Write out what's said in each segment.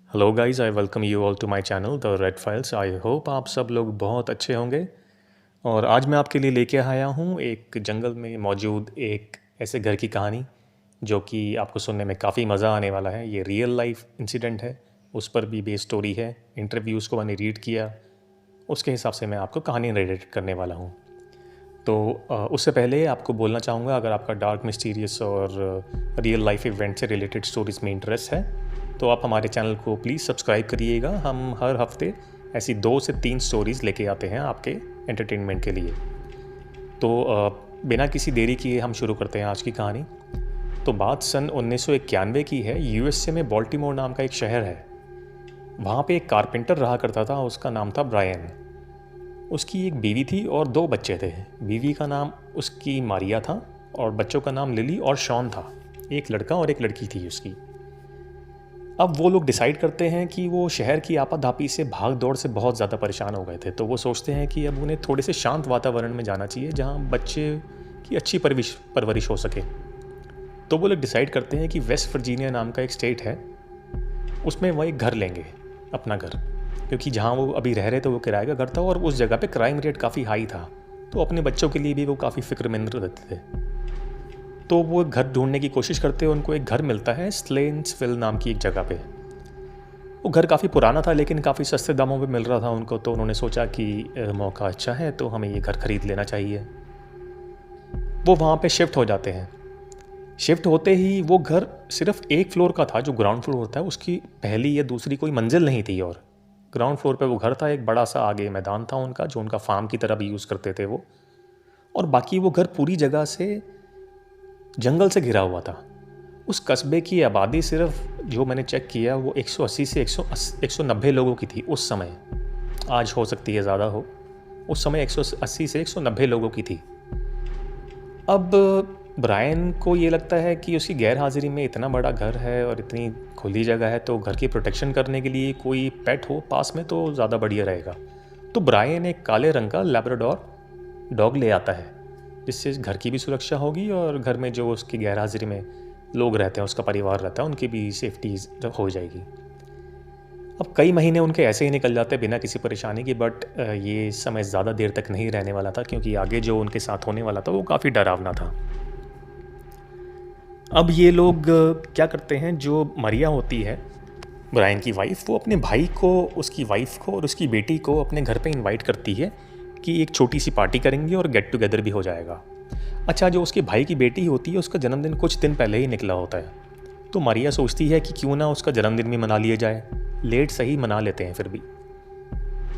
Hello guys, I welcome you all to my channel the red files. I hope आप सब लोग बहुत अच्छे होंगे। और आज मैं आपके लिए लेके आया हूँ एक जंगल में मौजूद एक ऐसे घर की कहानी जो कि आपको सुनने में काफ़ी मज़ा आने वाला है। ये रियल लाइफ इंसिडेंट है, उस पर भी बेस्ड स्टोरी है। इंटरव्यूज़ को मैंने रीड किया, उसके हिसाब से मैं आपको कहानी नरेट करने वाला हूँ। तो उससे पहले आपको बोलना चाहूँगा, अगर आपका डार्क मिस्टीरियस और रियल लाइफ इवेंट से रिलेटेड स्टोरीज़ में इंटरेस्ट है तो आप हमारे चैनल को प्लीज़ सब्सक्राइब करिएगा। हम हर हफ्ते ऐसी 2 से 3 स्टोरीज़ लेके आते हैं आपके एंटरटेनमेंट के लिए। तो बिना किसी देरी किए हम शुरू करते हैं आज की कहानी। तो बात सन 1991 की है। यूएसए में बॉल्टीमोर नाम का एक शहर है। वहाँ पे एक कारपेंटर रहा करता था, उसका नाम था ब्रायन। उसकी एक बीवी थी और 2 बच्चे थे। बीवी का नाम उसकी मारिया था और बच्चों का नाम लिली और शॉन था। एक लड़का और एक लड़की थी उसकी। अब वो लोग डिसाइड करते हैं कि वो शहर की आपाधापी से भाग दौड़ से बहुत ज़्यादा परेशान हो गए थे। तो वो सोचते हैं कि अब उन्हें थोड़े से शांत वातावरण में जाना चाहिए जहाँ बच्चे की अच्छी परवरिश हो सके। तो वो लोग डिसाइड करते हैं कि वेस्ट वर्जीनिया नाम का एक स्टेट है, उसमें वो एक घर लेंगे, अपना घर। क्योंकि जहाँ वो अभी रह रहे थे वो किराए का घर था और उस जगह पे क्राइम रेट काफ़ी हाई था। तो अपने बच्चों के लिए भी वो काफ़ी फिक्रमंद रहते थे। तो वो घर ढूंढने की कोशिश करते हैं। उनको एक घर मिलता है स्लेन्सविल नाम की एक जगह पे। वो घर काफ़ी पुराना था लेकिन काफ़ी सस्ते दामों पे मिल रहा था उनको। तो उन्होंने सोचा कि मौका अच्छा है तो हमें ये घर खरीद लेना चाहिए। वो वहाँ पे शिफ्ट हो जाते हैं। शिफ्ट होते ही वो घर सिर्फ एक फ्लोर का था, जो ग्राउंड फ्लोर होता है, उसकी पहली या दूसरी कोई मंजिल नहीं थी। और ग्राउंड फ्लोर पे वो घर था, एक बड़ा सा आगे मैदान था उनका जो उनका फार्म की तरह भी यूज़ करते थे वो। और बाकी वो घर पूरी जगह से जंगल से घिरा हुआ था। उस कस्बे की आबादी सिर्फ, जो मैंने चेक किया, वो 180 से 190 लोगों की थी उस समय। आज हो सकती है ज़्यादा हो। उस समय 180 से 190 लोगों की थी। अब ब्रायन को ये लगता है कि उसकी गैर हाजिरी में इतना बड़ा घर है और इतनी खुली जगह है, तो घर की प्रोटेक्शन करने के लिए कोई पेट हो पास में तो ज़्यादा बढ़िया रहेगा। तो ब्रायन एक काले रंग का लैब्राडोर डॉग ले आता है, जिससे घर की भी सुरक्षा होगी और घर में जो उसकी गैर हाजिरी में लोग रहते हैं, उसका परिवार रहता है, उनकी भी सेफ्टी हो जाएगी। अब कई महीने उनके ऐसे ही निकल जाते हैं बिना किसी परेशानी की। बट ये समय ज़्यादा देर तक नहीं रहने वाला था, क्योंकि आगे जो उनके साथ होने वाला था वो काफ़ी डरावना था। अब ये लोग क्या करते हैं, जो मरिया होती है ब्रायन की वाइफ, वो अपने भाई को, उसकी वाइफ को और उसकी बेटी को अपने घर पे इनवाइट करती है कि एक छोटी सी पार्टी करेंगे और गेट टुगेदर भी हो जाएगा। अच्छा, जो उसके भाई की बेटी होती है उसका जन्मदिन कुछ दिन पहले ही निकला होता है। तो मारिया सोचती है कि क्यों ना उसका जन्मदिन भी मना लिया जाए, लेट सही मना लेते हैं फिर भी।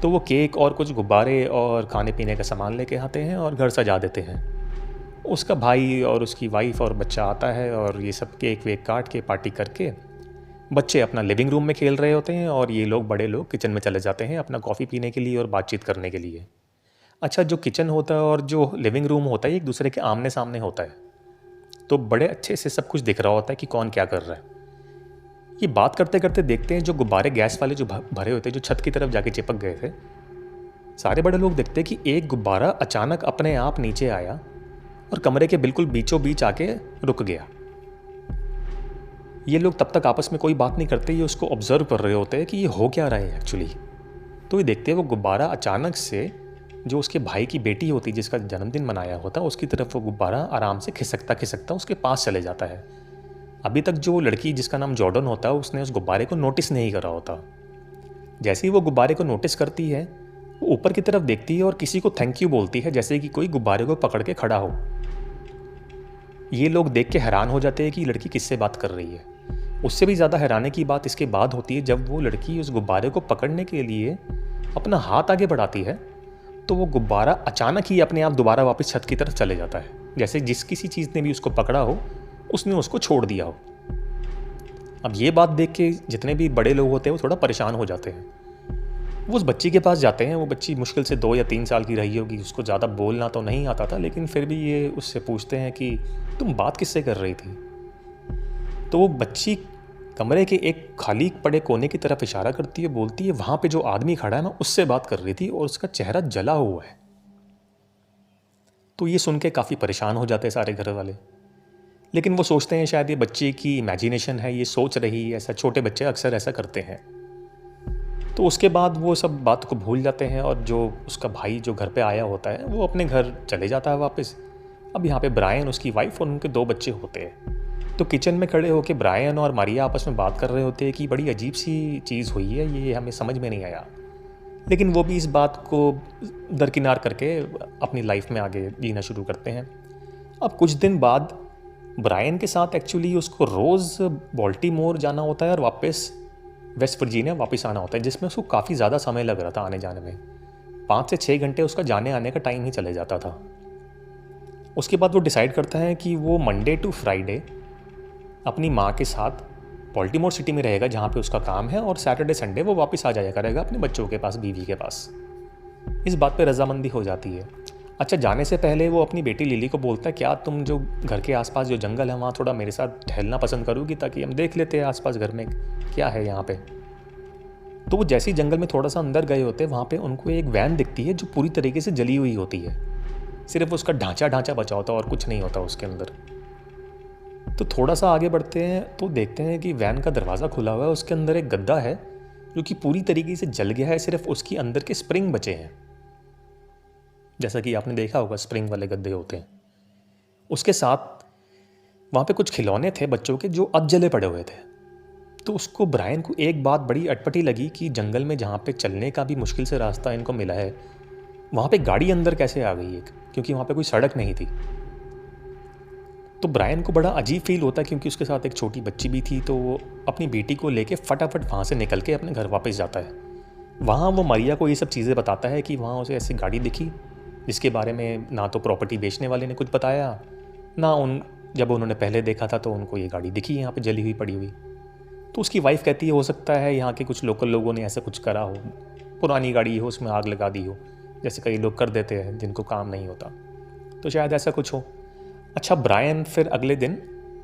तो वो केक और कुछ गुब्बारे और खाने पीने का सामान लेके आते हैं और घर सजा देते हैं। उसका भाई और उसकी वाइफ और बच्चा आता है और ये सब केक वेक काट के पार्टी करके, बच्चे अपना लिविंग रूम में खेल रहे होते हैं और ये लोग, बड़े लोग, किचन में चले जाते हैं अपना कॉफ़ी पीने के लिए और बातचीत करने के लिए। अच्छा, जो किचन होता है और जो लिविंग रूम होता है एक दूसरे के आमने सामने होता है, तो बड़े अच्छे से सब कुछ दिख रहा होता है कि कौन क्या कर रहा है। ये बात करते करते देखते हैं जो गुब्बारे गैस वाले जो भरे होते हैं, जो छत की तरफ जाके चिपक गए थे, सारे बड़े लोग देखते हैं कि एक गुब्बारा अचानक अपने आप नीचे आया और कमरे के बिल्कुल बीचों बीच आके रुक गया। ये लोग तब तक आपस में कोई बात नहीं करते, ये उसको ऑब्जर्व कर रहे होते हैं कि ये हो क्या रहा है एक्चुअली। तो ये देखते हैं वो गुब्बारा अचानक से, जो उसके भाई की बेटी होती जिसका जन्मदिन मनाया होता, उसकी तरफ वो गुब्बारा आराम से खिसकता खिसकता उसके पास चले जाता है। अभी तक जो लड़की जिसका नाम जॉर्डन होता है, उसने उस गुब्बारे को नोटिस नहीं करा होता। जैसे ही वो गुब्बारे को नोटिस करती है, वो ऊपर की तरफ देखती है और किसी को थैंक यू बोलती है, जैसे कि कोई गुब्बारे को पकड़ के खड़ा हो। ये लोग देख के हैरान हो जाते हैं कि लड़की किससे बात कर रही है। उससे भी ज़्यादा हैरानी की बात इसके बाद होती है, जब वो लड़की उस गुब्बारे को पकड़ने के लिए अपना हाथ आगे बढ़ाती है, तो वो गुब्बारा अचानक ही अपने आप दोबारा वापस छत की तरफ चले जाता है, जैसे जिस किसी चीज़ ने भी उसको पकड़ा हो उसने उसको छोड़ दिया हो। अब ये बात देख के जितने भी बड़े लोग होते हैं वो थोड़ा परेशान हो जाते हैं। वो उस बच्ची के पास जाते हैं। वो बच्ची मुश्किल से 2 या 3 साल की रही होगी, उसको ज़्यादा बोलना तो नहीं आता था, लेकिन फिर भी ये उससे पूछते हैं कि तुम बात किससे कर रही थी। तो वो बच्ची कमरे के एक खाली पड़े कोने की तरफ इशारा करती है, बोलती है वहाँ पे जो आदमी खड़ा है मैं उससे बात कर रही थी और उसका चेहरा जला हुआ है। तो ये सुन के काफ़ी परेशान हो जाते हैं सारे घर वाले, लेकिन वो सोचते हैं शायद ये बच्चे की इमेजिनेशन है, ये सोच रही है, ऐसा छोटे बच्चे अक्सर ऐसा करते हैं। तो उसके बाद वो सब बात को भूल जाते हैं और जो उसका भाई जो घर पे आया होता है वो अपने घर चले जाता है वापस। अब यहाँ पे ब्रायन, उसकी वाइफ और उनके 2 बच्चे होते हैं। तो किचन में खड़े होकर ब्रायन और मारिया आपस में बात कर रहे होते हैं कि बड़ी अजीब सी चीज़ हुई है, ये हमें समझ में नहीं आया। लेकिन वो भी इस बात को दरकिनार करके अपनी लाइफ में आगे जीना शुरू करते हैं। अब कुछ दिन बाद ब्रायन के साथ एक्चुअली उसको रोज़ बाल्टीमोर जाना होता है और वापस वेस्ट वर्जीनिया वापस आना होता है, जिसमें उसको काफ़ी ज़्यादा समय लग रहा था आने जाने में। 5 से 6 घंटे उसका जाने आने का टाइम ही चले जाता था। उसके बाद वो डिसाइड करता है कि वो मंडे टू फ्राइडे अपनी माँ के साथ बाल्टीमोर सिटी में रहेगा जहाँ पे उसका काम है, और सैटरडे संडे वो वापस आ जाया करेगा अपने बच्चों के पास, बीवी के पास। इस बात पे रजामंदी हो जाती है। अच्छा, जाने से पहले वो अपनी बेटी लिली को बोलता है, क्या तुम जो घर के आसपास जो जंगल है वहाँ थोड़ा मेरे साथ टहलना पसंद करोगी, ताकि हम देख लेते हैं आसपास घर में क्या है यहाँ पे। तो वो जैसे ही जंगल में थोड़ा सा अंदर गए होते हैं, वहाँ पे उनको एक वैन दिखती है जो पूरी तरीके से जली हुई होती है। सिर्फ उसका ढांचा बचा होता है और कुछ नहीं होता उसके अंदर। तो थोड़ा सा आगे बढ़ते हैं तो देखते हैं कि वैन का दरवाज़ा खुला हुआ है, उसके अंदर एक गद्दा है जो कि पूरी तरीके से जल गया है, सिर्फ उसके अंदर के स्प्रिंग बचे हैं। जैसा कि आपने देखा होगा स्प्रिंग वाले गद्दे होते हैं। उसके साथ वहाँ पे कुछ खिलौने थे बच्चों के जो अधजले पड़े हुए थे। तो उसको ब्रायन को एक बात बड़ी अटपटी लगी कि जंगल में जहाँ पे चलने का भी मुश्किल से रास्ता इनको मिला है, वहाँ पे गाड़ी अंदर कैसे आ गई एक, क्योंकि वहाँ पे कोई सड़क नहीं थी। तो ब्रायन को बड़ा अजीब फील होता है क्योंकि उसके साथ एक छोटी बच्ची भी थी। तो वो अपनी बेटी को लेके फटाफट वहाँ से निकल के अपने घर वापस जाता है। वहाँ वो मारिया को ये सब चीज़ें बताता है कि वहाँ उसे ऐसी गाड़ी दिखी जिसके बारे में ना तो प्रॉपर्टी बेचने वाले ने कुछ बताया, ना जब उन्होंने पहले देखा था तो उनको ये गाड़ी दिखी यहाँ पे जली हुई पड़ी हुई। तो उसकी वाइफ कहती है हो सकता है यहाँ के कुछ लोकल लोगों ने ऐसा कुछ करा हो, पुरानी गाड़ी हो उसमें आग लगा दी हो, जैसे कई लोग कर देते हैं जिनको काम नहीं होता, तो शायद ऐसा कुछ हो। अच्छा, ब्रायन फिर अगले दिन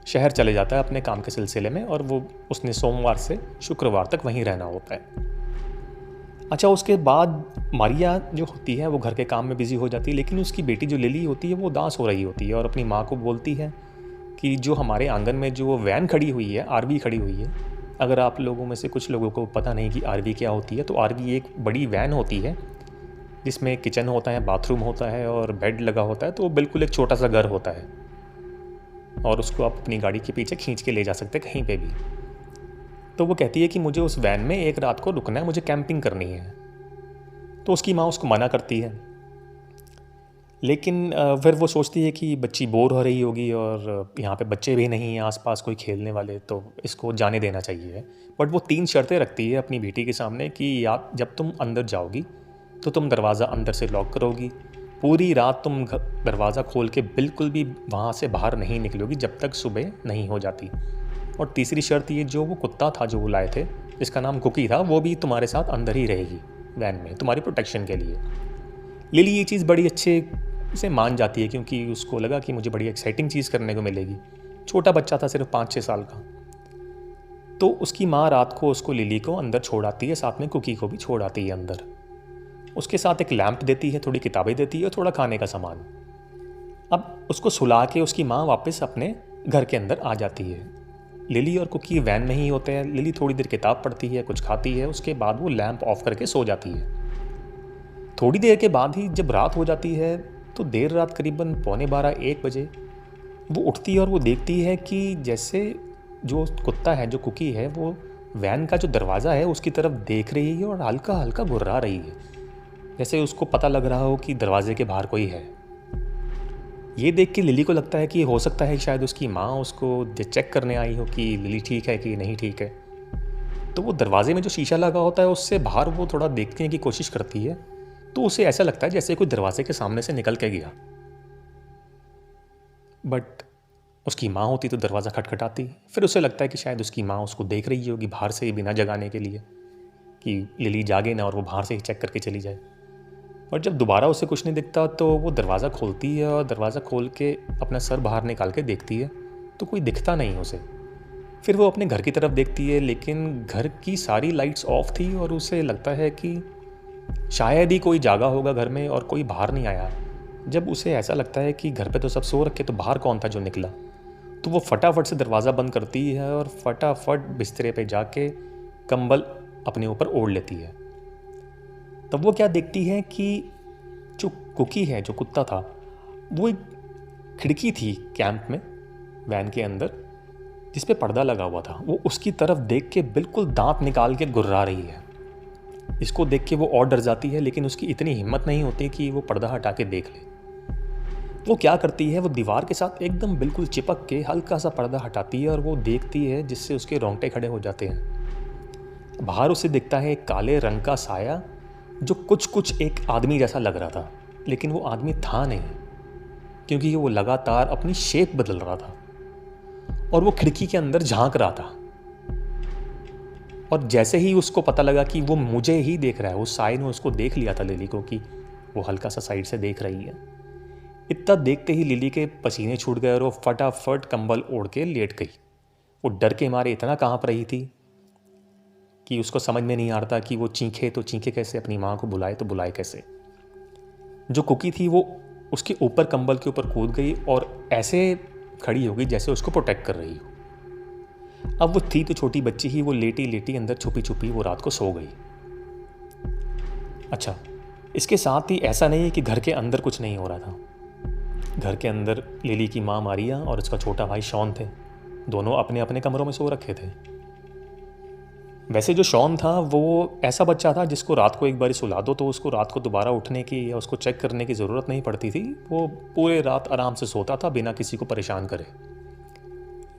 शहर चले जाता है अपने काम के सिलसिले में, और वो उसने सोमवार से शुक्रवार तक वहीं रहना होता है। अच्छा, उसके बाद मारिया जो होती है वो घर के काम में बिज़ी हो जाती है, लेकिन उसकी बेटी जो लिली होती है वो उदास हो रही होती है और अपनी माँ को बोलती है कि जो हमारे आंगन में जो वैन खड़ी हुई है, आरवी खड़ी हुई है, अगर आप लोगों में से कुछ लोगों को पता नहीं कि आरवी क्या होती है, तो आरवी एक बड़ी वैन होती है जिसमें किचन होता है, बाथरूम होता है और बेड लगा होता है। तो वो बिल्कुल एक छोटा सा घर होता है और उसको आप अपनी गाड़ी के पीछे खींच के ले जा सकते हैं कहीं पे भी। तो वो कहती है कि मुझे उस वैन में एक रात को रुकना है, मुझे कैंपिंग करनी है। तो उसकी माँ उसको मना करती है, लेकिन फिर वो सोचती है कि बच्ची बोर हो रही होगी और यहाँ पे बच्चे भी नहीं हैं आसपास कोई खेलने वाले, तो इसको जाने देना चाहिए। बट वो 3 शर्तें रखती है अपनी बेटी के सामने कि या जब तुम अंदर जाओगी तो तुम दरवाज़ा अंदर से लॉक करोगी, पूरी रात तुम दरवाज़ा खोल के बिल्कुल भी वहाँ से बाहर नहीं निकलोगी जब तक सुबह नहीं हो जाती। और तीसरी शर्त ये, जो वो कुत्ता था जो वो लाए थे जिसका नाम कुकी था, वो भी तुम्हारे साथ अंदर ही रहेगी वैन में तुम्हारी प्रोटेक्शन के लिए। लिली ये चीज़ बड़ी अच्छे से मान जाती है क्योंकि उसको लगा कि मुझे बड़ी एक्साइटिंग चीज़ करने को मिलेगी। छोटा बच्चा था, सिर्फ 5-6 साल का। तो उसकी माँ रात को उसको लिली को अंदर छोड़ आती है, साथ में कुकी को भी छोड़ आती है अंदर। उसके साथ एक लैंप देती है, थोड़ी किताबें देती है और थोड़ा खाने का सामान। अब उसको सुला के उसकी माँ वापस अपने घर के अंदर आ जाती है। लिली और कुकी वैन में ही होते हैं। लिली थोड़ी देर किताब पढ़ती है, कुछ खाती है, उसके बाद वो लैंप ऑफ करके सो जाती है। थोड़ी देर के बाद ही जब रात हो जाती है तो देर रात करीबन 12:45-1 बजे वो उठती है और वो देखती है कि जैसे जो कुत्ता है, जो कुकी है, वो वैन का जो दरवाज़ा है उसकी तरफ देख रही है और हल्का हल्का घुर्रा रही है, जैसे उसको पता लग रहा हो कि दरवाजे के बाहर कोई है। ये देख के लिली को लगता है कि हो सकता है कि शायद उसकी माँ उसको चेक करने आई हो कि लिली ठीक है कि नहीं ठीक है। तो वो दरवाजे में जो शीशा लगा होता है उससे बाहर वो थोड़ा देखने की कोशिश करती है, तो उसे ऐसा लगता है जैसे कोई दरवाजे के सामने से निकल के गया। बट उसकी माँ होती तो दरवाज़ा खटखटाती। फिर उसे लगता है कि शायद उसकी माँ उसको देख रही होगी बाहर से ही, बिना जगाने के लिए, कि लिली जागे ना और वो बाहर से ही चेक करके चली जाए। और जब दोबारा उसे कुछ नहीं दिखता तो वो दरवाज़ा खोलती है और दरवाज़ा खोल के अपना सर बाहर निकाल के देखती है तो कोई दिखता नहीं उसे। फिर वो अपने घर की तरफ देखती है, लेकिन घर की सारी लाइट्स ऑफ थी और उसे लगता है कि शायद ही कोई जागा होगा घर में और कोई बाहर नहीं आया। जब उसे ऐसा लगता है कि घर पे तो सब सो रखे, तो बाहर कौन था जो निकला, तो वो फटाफट से दरवाज़ा बंद करती है और फटाफट बिस्तरे पे जाके कंबल अपने ऊपर ओढ़ लेती है तब वो क्या देखती है कि जो कुकी है, जो कुत्ता था, वो एक खिड़की थी कैंप में, वैन के अंदर, जिस पे पर्दा लगा हुआ था। वो उसकी तरफ देख के बिल्कुल दांत निकाल के गुर्रा रही है। इसको देख के वो और डर जाती है, लेकिन उसकी इतनी हिम्मत नहीं होती कि वो पर्दा हटा के देख ले। वो क्या करती है, वो दीवार के साथ एकदम बिल्कुल चिपक के हल्का सा पर्दा हटाती है और वो देखती है, जिससे उसके रोंगटे खड़े हो जाते हैं। बाहर उसे दिखता है एक काले रंग का साया, जो कुछ कुछ एक आदमी जैसा लग रहा था, लेकिन वो आदमी था नहीं, क्योंकि वो लगातार अपनी शेप बदल रहा था और वो खिड़की के अंदर झांक रहा था। और जैसे ही उसको पता लगा कि वो मुझे ही देख रहा है, उस साई ने उसको देख लिया था लिली को, कि वो हल्का सा साइड से देख रही है। इतना देखते ही लिली के पसीने छूट गए और वो फटाफट कंबल ओढ़ के लेट गई। वो डर के मारे इतना कांप रही थी कि उसको समझ में नहीं आ रहा था कि वो चीखे तो चीखे कैसे, अपनी माँ को बुलाए तो बुलाए कैसे। जो कुकी थी वो उसके ऊपर, कंबल के ऊपर कूद गई और ऐसे खड़ी हो गई जैसे उसको प्रोटेक्ट कर रही हो। अब वो थी तो छोटी बच्ची ही, वो लेटी लेटी अंदर छुपी छुपी वो रात को सो गई। अच्छा, इसके साथ ही ऐसा नहीं है कि घर के अंदर कुछ नहीं हो रहा था। घर के अंदर लिली की माँ मारिया और उसका छोटा भाई शॉन थे। दोनों अपने अपने कमरों में सो रखे थे। वैसे जो शॉन था वो ऐसा बच्चा था जिसको रात को एक बार सुला दो तो उसको रात को दोबारा उठने की या उसको चेक करने की ज़रूरत नहीं पड़ती थी। वो पूरे रात आराम से सोता था बिना किसी को परेशान करे।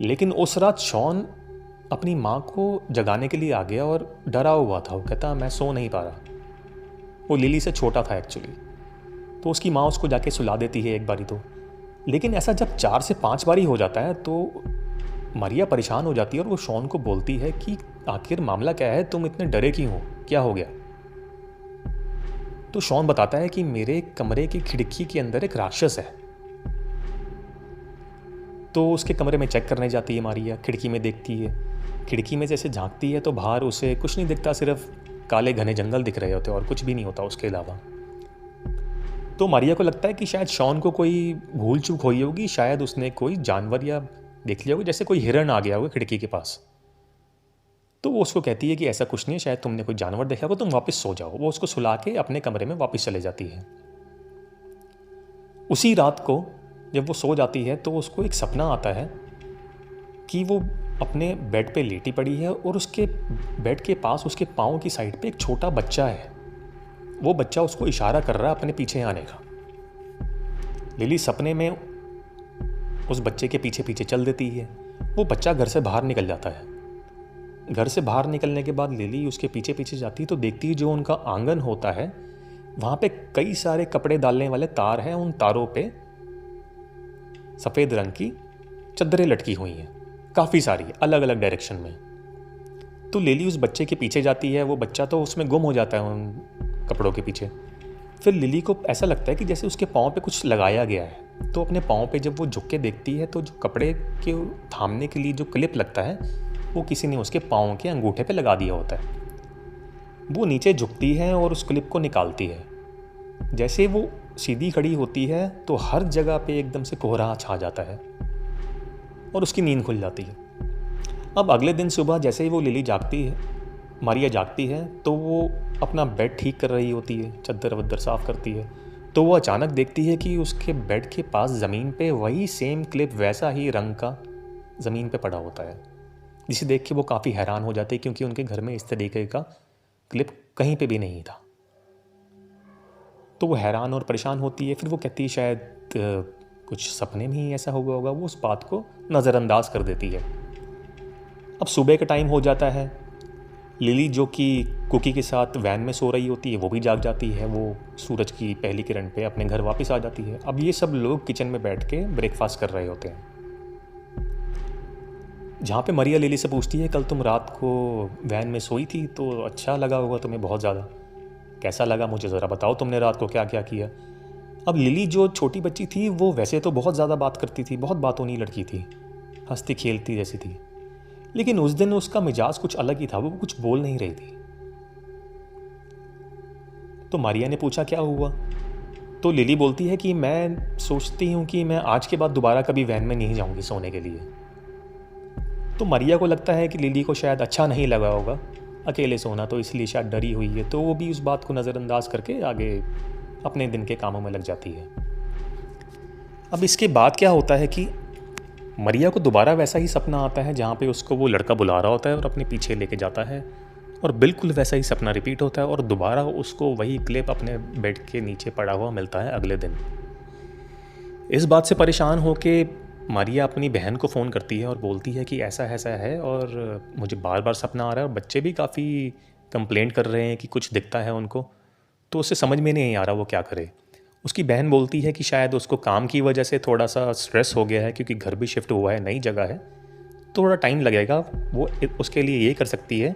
लेकिन उस रात शॉन अपनी माँ को जगाने के लिए आ गया और डरा हुआ था। वो कहता, मैं सो नहीं पा रहा। वो लिली से छोटा था एक्चुअली, तो उसकी माँ उसको जाके सुला देती है एक बारी तो। लेकिन ऐसा जब 4 से 5 बारी हो जाता है तो मारिया परेशान हो जाती है और वो शॉन को बोलती है कि आखिर मामला क्या है, तुम इतने डरे क्यों हो, क्या हो गया। तो शॉन बताता है कि मेरे कमरे की खिड़की के अंदर एक राक्षस है। तो उसके कमरे में चेक करने जाती है मारिया, खिड़की में देखती है। खिड़की में जैसे झांकती है तो बाहर उसे कुछ नहीं दिखता, सिर्फ काले घने जंगल दिख रहे होते और कुछ भी नहीं होता उसके अलावा। तो मारिया को लगता है कि शायद शॉन को कोई भूल चूक हुई होगी, शायद उसने कोई जानवर या देख लिया होगा, जैसे कोई हिरन आ गया होगा खिड़की के पास। तो वो उसको कहती है कि ऐसा कुछ नहीं है, शायद तुमने कोई जानवर देखा होगा, तुम वापस सो जाओ। वो उसको सुला के अपने कमरे में वापस चले जाती है। उसी रात को जब वो सो जाती है तो उसको एक सपना आता है कि वो अपने बेड पे लेटी पड़ी है और उसके बेड के पास उसके पाँव की साइड पे एक छोटा बच्चा है। वो बच्चा उसको इशारा कर रहा है अपने पीछे आने का। लिली सपने में उस बच्चे के पीछे पीछे चल देती है। वो बच्चा घर से बाहर निकल जाता है। घर से बाहर निकलने के बाद लिली उसके पीछे पीछे जाती है तो देखती है जो उनका आंगन होता है वहाँ पे कई सारे कपड़े डालने वाले तार हैं। उन तारों पे सफ़ेद रंग की चद्दरें लटकी हुई हैं, काफ़ी सारी अलग अलग डायरेक्शन में। तो लिली उस बच्चे के पीछे जाती है। वो बच्चा तो उसमें गुम हो जाता है उन कपड़ों के पीछे। फिर लिली को ऐसा लगता है कि जैसे उसके पाँव पे कुछ लगाया गया है। तो अपने पाँव पे जब वो झुक के देखती है तो जो कपड़े के थामने के लिए जो क्लिप लगता है वो किसी ने उसके पाँव के अंगूठे पे लगा दिया होता है। वो नीचे झुकती है और उस क्लिप को निकालती है। जैसे वो सीधी खड़ी होती है तो हर जगह पे एकदम से कोहरा छा जाता है और उसकी नींद खुल जाती है। अब अगले दिन सुबह जैसे ही वो लिली जागती है, मारिया जागती है, तो वो अपना बेड ठीक कर रही होती है, चद्दर वद्दर साफ़ करती है। तो वो अचानक देखती है कि उसके बेड के पास ज़मीन पे वही सेम क्लिप वैसा ही रंग का ज़मीन पे पड़ा होता है, जिसे देख के वो काफ़ी हैरान हो जाती है क्योंकि उनके घर में इस तरीके का क्लिप कहीं पे भी नहीं था। तो वो हैरान और परेशान होती है। फिर वो कहती है शायद कुछ सपने में ही ऐसा हुआ होगा। वो उस बात को नज़रअंदाज कर देती है। अब सुबह का टाइम हो जाता है। लिली जो कि कुकी के साथ वैन में सो रही होती है वो भी जाग जाती है। वो सूरज की पहली किरण पे अपने घर वापस आ जाती है। अब ये सब लोग किचन में बैठ के ब्रेकफास्ट कर रहे होते हैं, जहाँ पे मारिया लिली से पूछती है, कल तुम रात को वैन में सोई थी तो अच्छा लगा होगा तुम्हें बहुत ज़्यादा, कैसा लगा मुझे ज़रा बताओ, तुमने रात को क्या क्या किया। अब लिली जो छोटी बच्ची थी वो वैसे तो बहुत ज़्यादा बात करती थी, बहुत बातूनी लड़की थी, हंसती खेलती जैसी थी, लेकिन उस दिन उसका मिजाज कुछ अलग ही था। वो कुछ बोल नहीं रही थी। तो मारिया ने पूछा क्या हुआ। तो लिली बोलती है कि मैं सोचती हूँ कि मैं आज के बाद दोबारा कभी वैन में नहीं जाऊँगी सोने के लिए। तो मारिया को लगता है कि लिली को शायद अच्छा नहीं लगा होगा, अकेले सोना, तो इसलिए शायद डरी हुई है। तो वो भी उस बात को नज़रअंदाज करके आगे अपने दिन के कामों में लग जाती है। अब इसके बाद क्या होता है कि मरिया को दोबारा वैसा ही सपना आता है जहाँ पे उसको वो लड़का बुला रहा होता है और अपने पीछे लेके जाता है, और बिल्कुल वैसा ही सपना रिपीट होता है और दोबारा उसको वही क्लिप अपने बेड के नीचे पड़ा हुआ मिलता है अगले दिन। इस बात से परेशान होके मारिया अपनी बहन को फ़ोन करती है और बोलती है कि ऐसा ऐसा है और मुझे बार बार सपना आ रहा है और बच्चे भी काफ़ी कंप्लेंट कर रहे हैं कि कुछ दिखता है उनको, तो उसे समझ में नहीं आ रहा वो क्या करे। उसकी बहन बोलती है कि शायद उसको काम की वजह से थोड़ा सा स्ट्रेस हो गया है, क्योंकि घर भी शिफ्ट हुआ है, नई जगह है, थोड़ा टाइम लगेगा। वो उसके लिए ये कर सकती है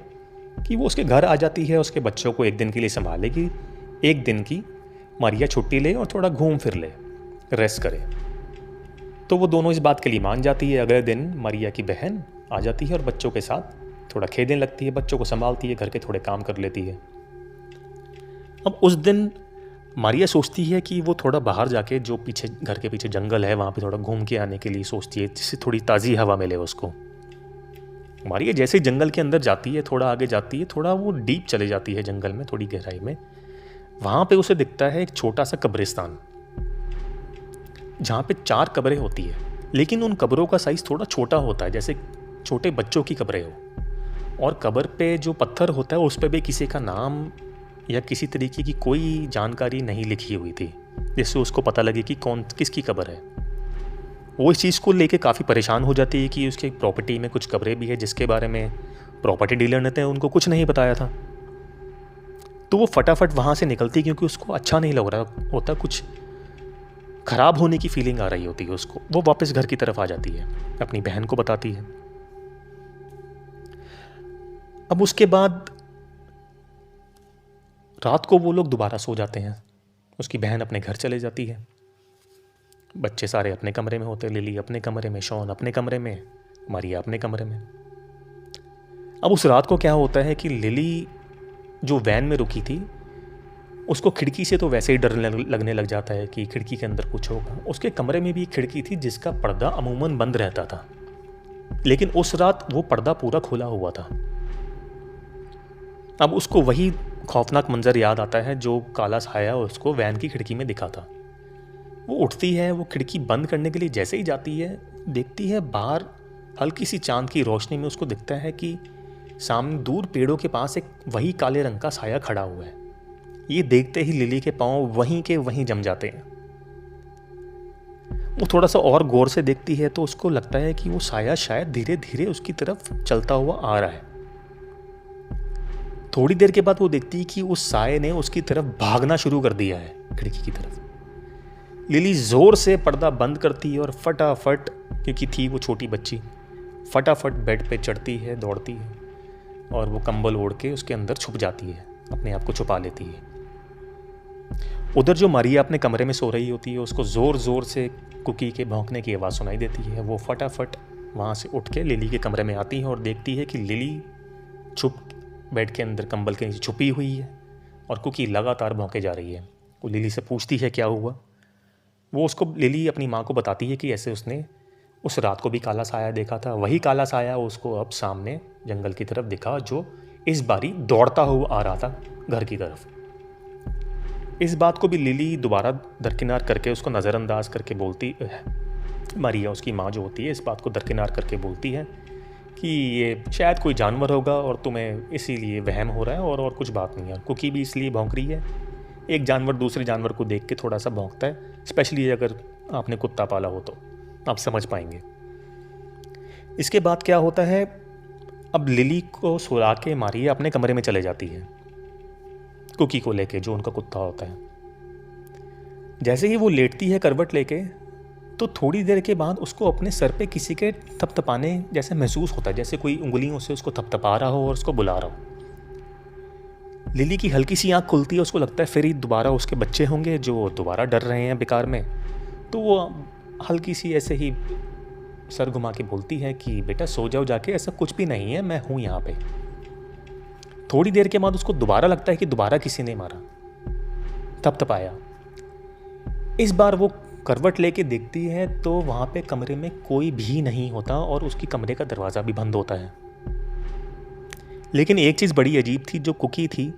कि वो उसके घर आ जाती है, उसके बच्चों को एक दिन के लिए संभालेगी, एक दिन की मारिया छुट्टी ले और थोड़ा घूम फिर ले, रेस्ट करे। तो वो दोनों इस बात के लिए मान जाती है। अगले दिन मारिया की बहन आ जाती है और बच्चों के साथ थोड़ा खेलने लगती है, बच्चों को संभालती है, घर के थोड़े काम कर लेती है। अब उस दिन मारिया सोचती है कि वो थोड़ा बाहर जाके, जो पीछे घर के पीछे जंगल है वहाँ पे थोड़ा घूम के आने के लिए सोचती है, जिससे थोड़ी ताज़ी हवा मिले उसको। मारिया जैसे ही जंगल के अंदर जाती है, थोड़ा आगे जाती है, थोड़ा वो डीप चले जाती है जंगल में, थोड़ी गहराई में। वहाँ पे उसे दिखता है एक छोटा सा कब्रिस्तान, जहाँ पे 4 कब्रें होती है, लेकिन उन कब्रों का साइज़ थोड़ा छोटा होता है, जैसे छोटे बच्चों की कब्रें हो। और कब्र पे जो पत्थर होता है उस पर भी किसी का नाम या किसी तरीके की कोई जानकारी नहीं लिखी हुई थी, जिससे उसको पता लगे कि कौन किसकी कब्र है। वो इस चीज़ को लेके काफ़ी परेशान हो जाती है कि उसके प्रॉपर्टी में कुछ कब्रें भी है जिसके बारे में प्रॉपर्टी डीलर ने उनको कुछ नहीं बताया था। तो वो फटाफट वहाँ से निकलती है, क्योंकि उसको अच्छा नहीं लग रहा होता, कुछ ख़राब होने की फीलिंग आ रही होती है उसको। वो वापस घर की तरफ आ जाती है, अपनी बहन को बताती है। अब उसके बाद रात को वो लोग दोबारा सो जाते हैं। उसकी बहन अपने घर चले जाती है, बच्चे सारे अपने कमरे में होते, लिली अपने कमरे में, शॉन अपने कमरे में, मारिया अपने कमरे में। अब उस रात को क्या होता है कि लिली जो वैन में रुकी थी, उसको खिड़की से तो वैसे ही डर लगने लग जाता है कि खिड़की के अंदर कुछ होगा। उसके कमरे में भी एक खिड़की थी जिसका पर्दा अमूमन बंद रहता था, लेकिन उस रात वो पर्दा पूरा खुला हुआ था। अब उसको वही खौफनाक मंजर याद आता है जो काला साया उसको वैन की खिड़की में दिखा था। वो उठती है, वो खिड़की बंद करने के लिए जैसे ही जाती है, देखती है बाहर हल्की सी चांद की रोशनी में उसको दिखता है कि सामने दूर पेड़ों के पास एक वही काले रंग का साया खड़ा हुआ है। ये देखते ही लिली के पांव वहीं के वहीं जम जाते हैं। वो थोड़ा सा और गौर से देखती है तो उसको लगता है कि वो साया शायद धीरे धीरे उसकी तरफ चलता हुआ आ रहा है। थोड़ी देर के बाद वो देखती है कि उस साये ने उसकी तरफ भागना शुरू कर दिया है, खिड़की की तरफ। लिली जोर से पर्दा बंद करती है और फटाफट, क्योंकि थी वो छोटी बच्ची, फटाफट बेड पे चढ़ती है, दौड़ती है और वो कंबल ओढ़ के उसके अंदर छुप जाती है, अपने आप को छुपा लेती है। उधर जो मारिया अपने कमरे में सो रही होती है, उसको ज़ोर ज़ोर से कुकी के भौंकने की आवाज़ सुनाई देती है। वो फटाफट वहाँ से उठ के लिली के कमरे में आती है और देखती है कि लिली छुप बेड के अंदर कंबल के नीचे छुपी हुई है और कुकी लगातार भौंके जा रही है। वो लिली से पूछती है क्या हुआ। वो उसको, लिली अपनी माँ को बताती है कि ऐसे उसने उस रात को भी काला साया देखा था। वही काला साया उसको अब सामने जंगल की तरफ दिखा, जो इस बारी दौड़ता हुआ आ रहा था घर की तरफ। इस बात को भी लिली दोबारा दरकिनार करके, उसको नज़रअंदाज करके बोलती, मारिया उसकी माँ जो होती है, इस बात को दरकिनार करके बोलती है कि ये शायद कोई जानवर होगा और तुम्हें इसीलिए वहम हो रहा है और कुछ बात नहीं है। कुकी भी इसलिए भौंक रही है, एक जानवर दूसरे जानवर को देख के थोड़ा सा भौंकता है, स्पेशली अगर आपने कुत्ता पाला हो तो आप समझ पाएंगे। इसके बाद क्या होता है, अब लिली को सुला के मारिया अपने कमरे में चले जाती है कुकी को लेके, जो उनका कुत्ता होता है। जैसे ही वो लेटती है करवट लेके, तो थोड़ी देर के बाद उसको अपने सर पे किसी के थपथपाने जैसे महसूस होता है, जैसे कोई उंगलियों से उसको थपथपा रहा हो और उसको बुला रहा हो। लिली की हल्की सी आँख खुलती है, उसको लगता है फिर ही दोबारा उसके बच्चे होंगे जो दोबारा डर रहे हैं बेकार में। तो वो हल्की सी ऐसे ही सर घुमा के बोलती है कि बेटा सो जाओ जाके, ऐसा कुछ भी नहीं है, मैं हूँ यहाँ पे। थोड़ी देर के बाद उसको दोबारा लगता है कि दोबारा किसी ने मारा, थपथपाया। इस बार वो करवट लेके देखती है तो वहाँ पे कमरे में कोई भी नहीं होता और उसकी कमरे का दरवाज़ा भी बंद होता है। लेकिन एक चीज़ बड़ी अजीब थी, जो कुकी थी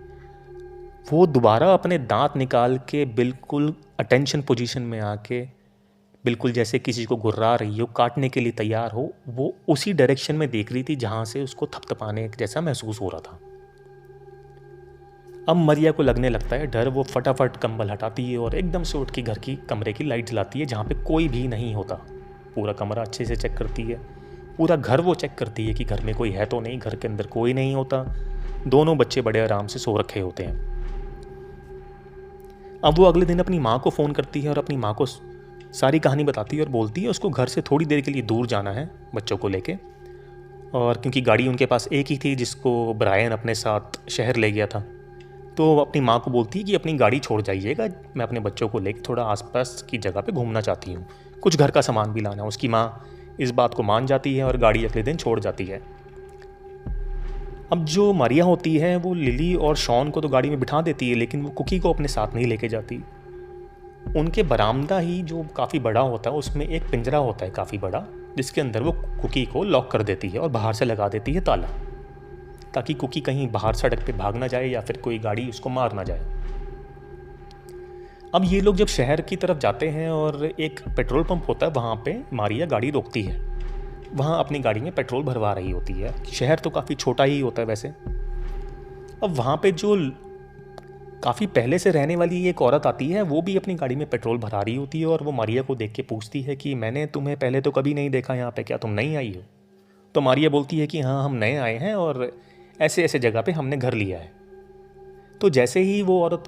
वो दोबारा अपने दांत निकाल के बिल्कुल अटेंशन पोजीशन में आके, बिल्कुल जैसे किसी को गुर्रा रही हो, काटने के लिए तैयार हो, वो उसी डायरेक्शन में देख रही थी जहाँ से उसको थपथपाने जैसा महसूस हो रहा था। अब मरिया को लगने लगता है डर। वो फटाफट कंबल हटाती है और एकदम से उठ के घर की कमरे की लाइट जलाती है जहाँ पे कोई भी नहीं होता। पूरा कमरा अच्छे से चेक करती है, पूरा घर वो चेक करती है कि घर में कोई है तो नहीं। घर के अंदर कोई नहीं होता, दोनों बच्चे बड़े आराम से सो रखे होते हैं। अब वो अगले दिन अपनी माँ को फ़ोन करती है और अपनी माँ को सारी कहानी बताती है और बोलती है उसको घर से थोड़ी देर के लिए दूर जाना है बच्चों को लेके। और क्योंकि गाड़ी उनके पास एक ही थी जिसको ब्रायन अपने साथ शहर ले गया था, तो वो अपनी माँ को बोलती है कि अपनी गाड़ी छोड़ जाइएगा, मैं अपने बच्चों को लेकर थोड़ा आसपास की जगह पे घूमना चाहती हूँ, कुछ घर का सामान भी लाना है। उसकी माँ इस बात को मान जाती है और गाड़ी अगले दिन छोड़ जाती है। अब जो मारिया होती है वो लिली और शॉन को तो गाड़ी में बिठा देती है, लेकिन वो कुकी को अपने साथ नहीं लेके जाती। उनके बरामदा ही जो काफ़ी बड़ा होता है उसमें एक पिंजरा होता है काफ़ी बड़ा, जिसके अंदर वो कुकी को लॉक कर देती है और बाहर से लगा देती है ताला, ताकि कुकी कहीं बाहर सड़क पे भाग ना जाए या फिर कोई गाड़ी उसको मार ना जाए। अब ये लोग जब शहर की तरफ जाते हैं और एक पेट्रोल पंप होता है, वहाँ पे मारिया गाड़ी रोकती है। वहाँ अपनी गाड़ी में पेट्रोल भरवा रही होती है। शहर तो काफ़ी छोटा ही होता है वैसे। अब वहाँ पे जो काफ़ी पहले से रहने वाली एक औरत आती है, वो भी अपनी गाड़ी में पेट्रोल भरा रही होती है और वो मारिया को देख के पूछती है कि मैंने तुम्हें पहले तो कभी नहीं देखा यहाँ पे, क्या तुम नई आई हो? तो मारिया बोलती है कि हाँ, हम नए आए हैं और ऐसे ऐसे जगह पे हमने घर लिया है। तो जैसे ही वो औरत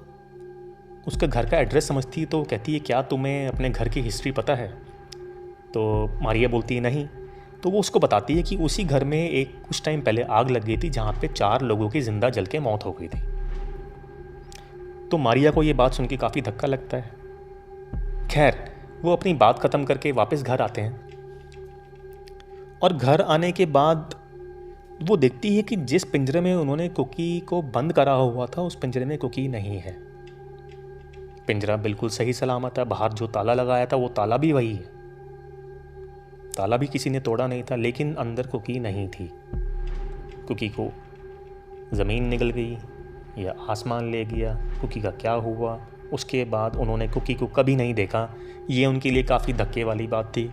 उसका घर का एड्रेस समझती है तो कहती है क्या तुम्हें अपने घर की हिस्ट्री पता है? तो मारिया बोलती है नहीं। तो वो उसको बताती है कि उसी घर में एक कुछ टाइम पहले आग लग गई थी जहाँ पे 4 लोगों की जिंदा जल के मौत हो गई थी। तो मारिया को ये बात सुन के काफ़ी धक्का लगता है। खैर, वो अपनी बात ख़त्म करके वापस घर आते हैं और घर आने के बाद वो देखती है कि जिस पिंजरे में उन्होंने कुकी को बंद करा हुआ था उस पिंजरे में कुकी नहीं है। पिंजरा बिल्कुल सही सलामत है, बाहर जो ताला लगाया था वो ताला भी वही है, ताला भी किसी ने तोड़ा नहीं था, लेकिन अंदर कुकी नहीं थी। कुकी को ज़मीन निगल गई या आसमान ले गया, कुकी का क्या हुआ उसके बाद उन्होंने कुकी को कभी नहीं देखा। ये उनके लिए काफ़ी धक्के वाली बात थी,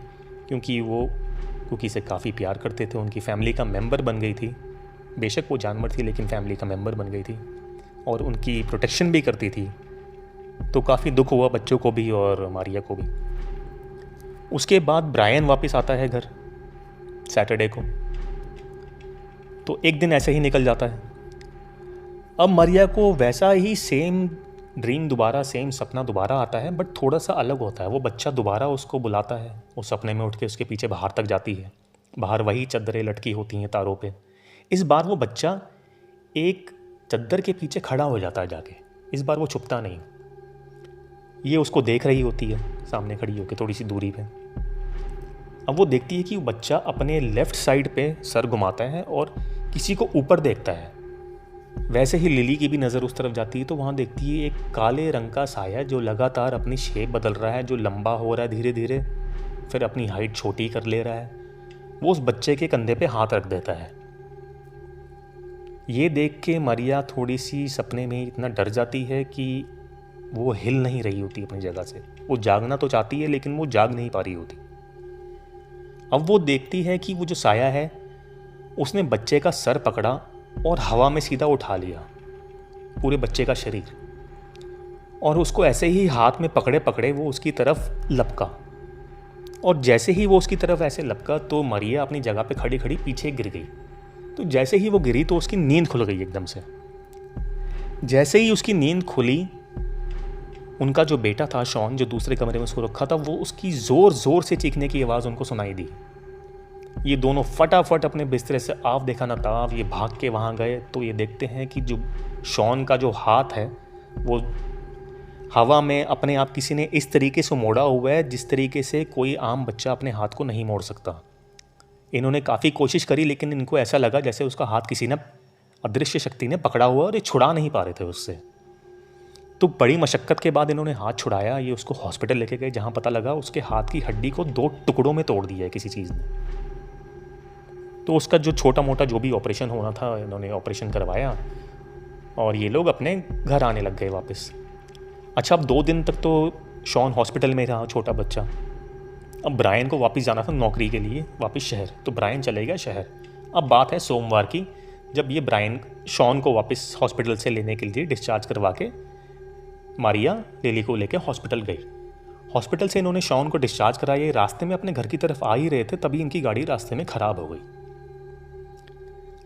क्योंकि वो कुकी से काफ़ी प्यार करते थे, उनकी फैमिली का मेंबर बन गई थी। बेशक वो जानवर थी लेकिन फैमिली का मेंबर बन गई थी और उनकी प्रोटेक्शन भी करती थी। तो काफ़ी दुख हुआ बच्चों को भी और मारिया को भी। उसके बाद ब्रायन वापस आता है घर सैटरडे को। तो एक दिन ऐसे ही निकल जाता है। अब मारिया को वैसा ही सेम ड्रीम दोबारा, सेम सपना दोबारा आता है, बट थोड़ा सा अलग होता है। वो बच्चा दोबारा उसको बुलाता है, वो सपने में उठ के उसके पीछे बाहर तक जाती है। बाहर वही चद्दरें लटकी होती हैं तारों पे। इस बार वो बच्चा एक चद्दर के पीछे खड़ा हो जाता है जाके। इस बार वो छुपता नहीं, ये उसको देख रही होती है सामने खड़ी होकर थोड़ी सी दूरी पे। अब वो देखती है कि वो बच्चा अपने लेफ़्ट साइड पे सर घुमाता है और किसी को ऊपर देखता है। वैसे ही लिली की भी नज़र उस तरफ जाती है, तो वहाँ देखती है एक काले रंग का साया जो लगातार अपनी शेप बदल रहा है, जो लंबा हो रहा है धीरे धीरे, फिर अपनी हाइट छोटी कर ले रहा है। वो उस बच्चे के कंधे पे हाथ रख देता है। ये देख के मारिया थोड़ी सी सपने में इतना डर जाती है कि वो हिल नहीं रही होती अपनी जगह से। वो जागना तो चाहती है लेकिन वो जाग नहीं पा रही होती। अब वो देखती है कि वो जो साया है उसने बच्चे का सर पकड़ा और हवा में सीधा उठा लिया पूरे बच्चे का शरीर, और उसको ऐसे ही हाथ में पकड़े पकड़े वो उसकी तरफ लपका। और जैसे ही वो उसकी तरफ ऐसे लपका तो मारिया अपनी जगह पे खड़ी खड़ी पीछे गिर गई। तो जैसे ही वो गिरी तो उसकी नींद खुल गई एकदम से। जैसे ही उसकी नींद खुली, उनका जो बेटा था शॉन, जो दूसरे कमरे में सो रखा था, वो उसकी ज़ोर ज़ोर से चीखने की आवाज़ उनको सुनाई दी। ये दोनों फटाफट अपने बिस्तरे से आव देखा ना ताव ये भाग के वहाँ गए। तो ये देखते हैं कि जो शॉन का जो हाथ है वो हवा में अपने आप किसी ने इस तरीके से मोड़ा हुआ है जिस तरीके से कोई आम बच्चा अपने हाथ को नहीं मोड़ सकता। इन्होंने काफ़ी कोशिश करी लेकिन इनको ऐसा लगा जैसे उसका हाथ किसी ने, अदृश्य शक्ति ने पकड़ा हुआ और ये छुड़ा नहीं पा रहे थे उससे। तो बड़ी मशक्क़त के बाद इन्होंने हाथ छुड़ाया। ये उसको हॉस्पिटल लेके गए जहाँ पता लगा उसके हाथ की हड्डी को 2 टुकड़ों में तोड़ दिया है किसी चीज़ ने। तो उसका जो छोटा मोटा जो भी ऑपरेशन होना था इन्होंने ऑपरेशन करवाया और ये लोग अपने घर आने लग गए वापस। अच्छा, अब 2 दिन तक तो शॉन हॉस्पिटल में रहा, छोटा बच्चा। अब ब्रायन को वापस जाना था नौकरी के लिए वापस शहर, तो ब्रायन चले गया शहर। अब बात है सोमवार की, जब ये ब्रायन शॉन को वापस हॉस्पिटल से लेने के लिए डिस्चार्ज करवा के मारिया लिली को लेकर हॉस्पिटल गई। हॉस्पिटल से इन्होंने शॉन को डिस्चार्ज कराया, ये रास्ते में अपने घर की तरफ आ ही रहे थे, तभी इनकी गाड़ी रास्ते में ख़राब हो गई।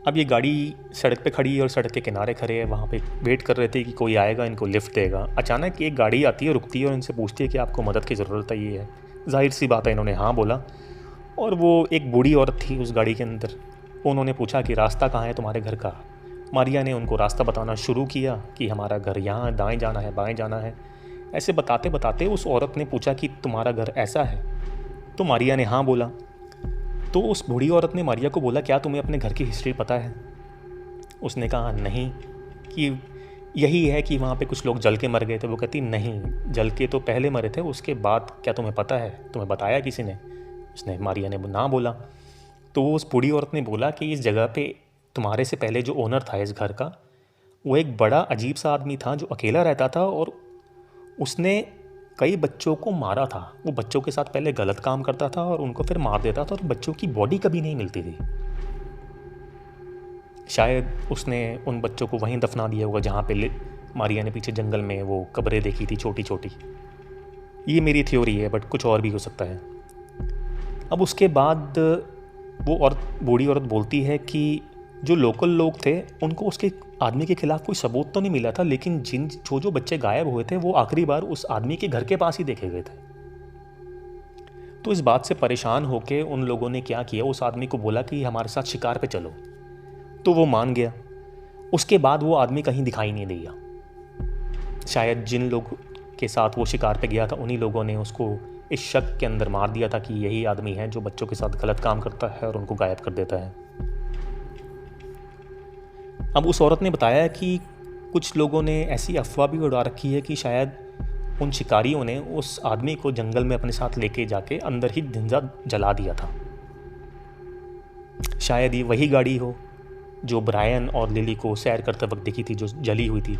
अब ये गाड़ी सड़क पे खड़ी है और सड़क के किनारे खड़े हैं, वहाँ पे वेट कर रहे थे कि कोई आएगा इनको लिफ्ट देगा। अचानक एक गाड़ी आती है, रुकती है और इनसे पूछती है कि आपको मदद की ज़रूरत है। ये है जाहिर सी बात है, इन्होंने हाँ बोला। और वो एक बूढ़ी औरत थी उस गाड़ी के अंदर। उन्होंने पूछा कि रास्ता कहाँ है तुम्हारे घर का। मारिया ने उनको रास्ता बताना शुरू किया कि हमारा घर यहाँ, दाएँ जाना है, बाएँ जाना है। ऐसे बताते बताते उस औरत ने पूछा कि तुम्हारा घर ऐसा है, तो मारिया ने हाँ बोला। तो उस बूढ़ी औरत ने मारिया को बोला, क्या तुम्हें अपने घर की हिस्ट्री पता है? उसने कहा नहीं, कि यही है कि वहाँ पे कुछ लोग जल के मर गए थे। वो कहती नहीं, जल के तो पहले मरे थे, उसके बाद क्या तुम्हें पता है, तुम्हें बताया किसी ने? उसने मारिया ने ना बोला। तो उस बूढ़ी औरत ने बोला कि इस जगह पे तुम्हारे से पहले जो ओनर था इस घर का, वो एक बड़ा अजीब सा आदमी था जो अकेला रहता था और उसने कई बच्चों को मारा था। वो बच्चों के साथ पहले गलत काम करता था और उनको फिर मार देता था और बच्चों की बॉडी कभी नहीं मिलती थी। शायद उसने उन बच्चों को वहीं दफना दिया होगा जहाँ पे मारिया ने पीछे जंगल में वो कब्रें देखी थी छोटी छोटी। ये मेरी थ्योरी है, बट कुछ और भी हो सकता है। अब उसके बाद वो औरत, बूढ़ी औरत बोलती है कि जो लोकल लोग थे उनको उसके आदमी के खिलाफ कोई सबूत तो नहीं मिला था, लेकिन जो बच्चे गायब हुए थे वो आखिरी बार उस आदमी के घर के पास ही देखे गए थे। तो इस बात से परेशान होकर उन लोगों ने क्या किया, उस आदमी को बोला कि हमारे साथ शिकार पे चलो। तो वो मान गया। उसके बाद वो आदमी कहीं दिखाई नहीं दिया। शायद जिन लोग के साथ वो शिकार पे गया था उन्हीं लोगों ने उसको इस शक के अंदर मार दिया था कि यही आदमी है जो बच्चों के साथ गलत काम करता है और उनको गायब कर देता है। अब उस औरत ने बताया कि कुछ लोगों ने ऐसी अफवाह भी उड़ा रखी है कि शायद उन शिकारियों ने उस आदमी को जंगल में अपने साथ लेके जाके अंदर ही जिंदा जला दिया था। शायद ये वही गाड़ी हो जो ब्रायन और लिली को सैर करते वक्त दिखी थी, जो जली हुई थी।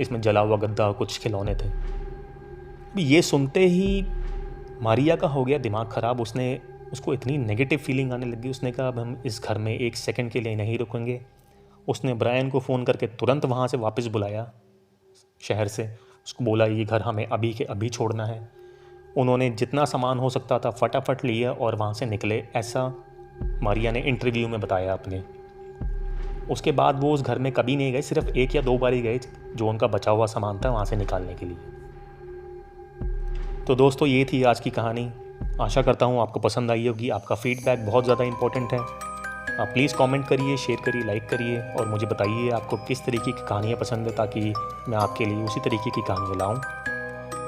इसमें जला हुआ गद्दा और कुछ खिलौने थे। ये सुनते ही मारिया का हो गया दिमाग ख़राब। उसको इतनी नेगेटिव फीलिंग आने लगी। उसने कहा अब हम इस घर में एक सेकंड के लिए नहीं रुकेंगे। उसने ब्रायन को फ़ोन करके तुरंत वहाँ से वापस बुलाया शहर से। उसको बोला ये घर हमें अभी के अभी छोड़ना है। उन्होंने जितना सामान हो सकता था फटाफट लिया और वहाँ से निकले, ऐसा मारिया ने इंटरव्यू में बताया अपने। उसके बाद वो उस घर में कभी नहीं गए, सिर्फ 1 या 2 बार ही गए जो उनका बचा हुआ सामान था वहाँ से निकालने के लिए। तो दोस्तों, ये थी आज की कहानी। आशा करता हूँ आपको पसंद आई होगी। आपका फीडबैक बहुत ज़्यादा इंपॉर्टेंट है। आप प्लीज़ कमेंट करिए, शेयर करिए, लाइक करिए और मुझे बताइए आपको किस तरीके की कहानियाँ पसंद है, ताकि मैं आपके लिए उसी तरीके की कहानियाँ लाऊं।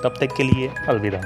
तब तक के लिए अलविदा।